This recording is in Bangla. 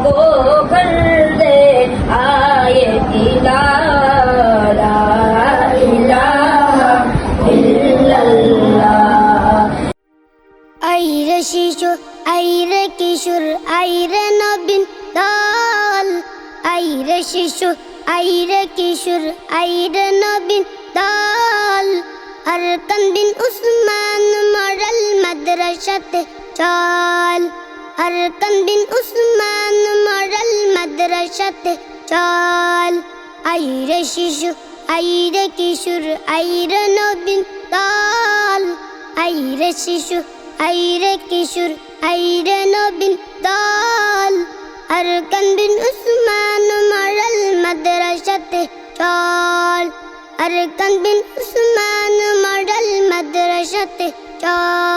को भर दे आए ला इलाहा इल्लल्लाह। আইরে শিশু আইরে কিশোর আইরে নবীন দল, আইরে শিশু আইরে কিশোর আইরে নবীন দল। আরকান বিন উসমান মডেল মাদ্রাসাতে চল, আরকান বিন উসমান মডেল মাদ্রাসাতে চল। আইরে শিশু আইরে কিশোর আইরে নবীন দল, আইরে শিশু আইরে কিশোর আইরে নবীন দল। আরকান বিন উসমান মডেল মাদ্রাসাতে চল, আরকান বিন উসমান মডেল মাদ্রাসাতে চল।